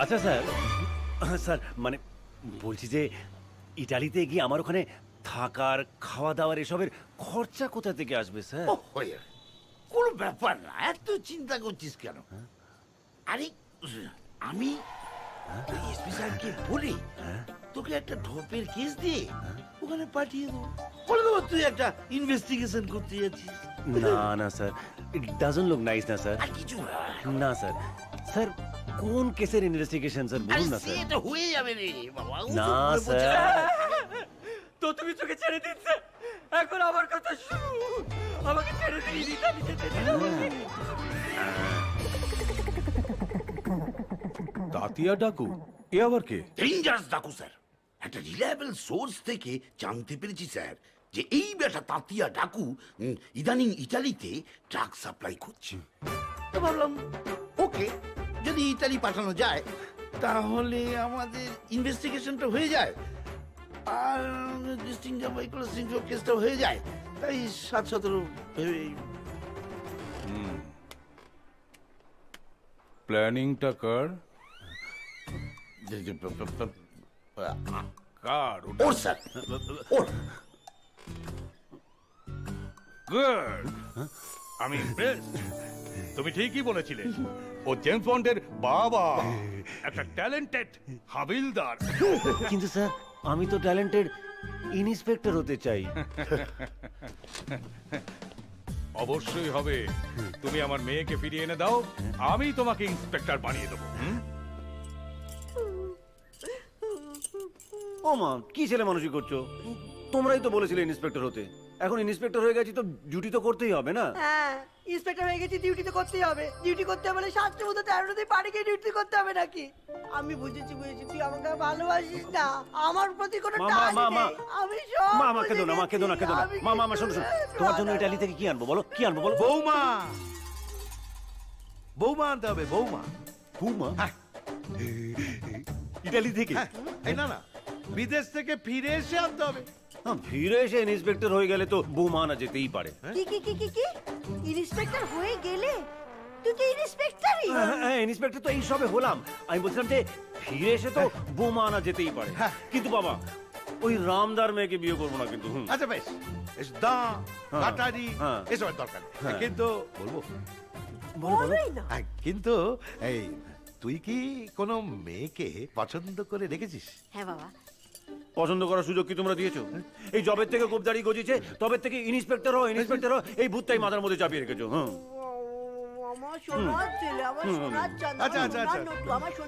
আচ্ছা sir, sir মানে বলছি যে ইটালিতে গিয়ে আমার ওখানে থাকার খাওয়া দাওয়ার এসবের খরচা কোথা থেকে আসবে স্যার? ও হয়ে কোনো ব্যাপার না, এত চিন্তা করছিস কেন? আরে আমি এসপি সাহেবকে বলি তোকে একটা ঢপের কেস দিয়ে ওখানে পাঠিয়ে দেবো, বলে দেবো তুই একটা ইনভেস্টিগেশন করতে যাচ্ছিস। না না sir, it doesn't look nice না স্যার। আর কিছু না, না স্যার, স্যার কোন কেসের ইনভেস্টিগেশন স্যার আরে বলুন না স্যার। সেটা হয়ে যাবে রে বাবা। না ওসব করে স্যার, তো তুমি তোকে ছেড়ে দিন স্যার, এখন আমার কথা শুনুন, আমাকে ছেড়ে দিন, ইতালি যেতে দিন আমাকে। তাতিয়া ডাকু এ আবার কে? ডেঞ্জারাস ডাকু স্যার। একটা রিলায়েবল সোর্স থেকে জানতে পেরেছি স্যার যে এই বেটা তাতিয়া ডাকু ইদানিং ইতালিতে ট্রাক সাপ্লাই করছে। তো ভাবলাম ওকে, যদি ইতালি পাঠানো যায় তাহলে আমাদের ইনভেস্টিগেশনটা হয়ে যায় আর ডিস্টিংটা বাইকল সিংহ কেসটা হয়ে যায়। তাই 7-17 ভেবে প্ল্যানিংটা কর কার ওর স্যার ওর। গুড, আমি impressed। তুমি ঠিকই বলেছিলে, ও জেমস বন্ডের বাবা, একটা ট্যালেন্টেড হাবিলদার। কিন্তু স্যার আমি তো ট্যালেন্টেড ইন্সপেক্টর হতে চাই। অবশ্যই হবে। তুমি আমার মেয়েকে ফিরিয়ে এনে দাও, আমি তোমাকে ইন্সপেক্টর বানিয়ে দেবো। ও মা, কি ছেলে মানুষই করছো? তোমরাই তো বলেছিলে ইন্সপেক্টর হতে, এখন ইন্সপেক্টর হয়ে গেছি তো ডিউটি তো করতেই হবে না? হ্যাঁ, ইন্সপেক্টর হয়ে গেছি, ডিউটি তো করতেই হবে। ডিউটি করতে হবে মানে 7টা মতো 13টা পারে গিয়ে ডিউটি করতে হবে নাকি? আমি বুঝেছি, তুই আমাকে আর ভালোবাসিস না, আমার প্রতি কোনো মা, টান মা, মা, নেই। আমি সব মা মা কেঁদো না, মা বুঝে কেঁদো না, গেছি, কেঁদো না। আমি মা শোনো শোনো, তোমার জন্য ইটালি থেকে কি আনবো বলো, কি আনবো বলো? বৌমা, বৌমা আনতে হবে, বৌমা। বৌমা? ইটালি থেকে? হ্যাঁ, এই না না, বিদেশ থেকে ফিরে এসে আনতে হবে। ফিরে এসে ইন্সপেক্টর হয়ে গেলে তো বৌমা আনা যেতেই পারে। কি কি কি কি কি ইন্সপেক্টর হয়ে গেলে? তুই তো ইন্সপেক্টরই। হ্যাঁ, ইন্সপেক্টর তো এই সবে হলাম। আমি বলছিলাম যে ফিরে এসে তো বৌমা আনা যেতেই পারে, কিন্তু বাবা ওই রামদার মেয়েকে বিয়ে করবো না কিন্তু। আচ্ছা বেশ, বেশ দা হ্যাঁ, কাটারি হ্যাঁ। এসবের দরকার নেই। হ্যাঁ। কিন্তু বলবো, বলোই না। কিন্তু এই তুই কি কোনো মেয়েকে পছন্দ করে রেখেছিস? হ্যাঁ বাবা, পছন্দ করার সুযোগ কি তোমরা দিয়েছো? এই জবের থেকে গোপদারি গজিয়েছে, তবে থেকে ইন্সপেক্টর হো এই ভূতটাই মাথার মধ্যে চাপিয়ে রেখেছো। আমার সোনার ছেলে, আমার সোনার চাঁদ, আচ্ছা, আচ্ছা, আচ্ছা। আমার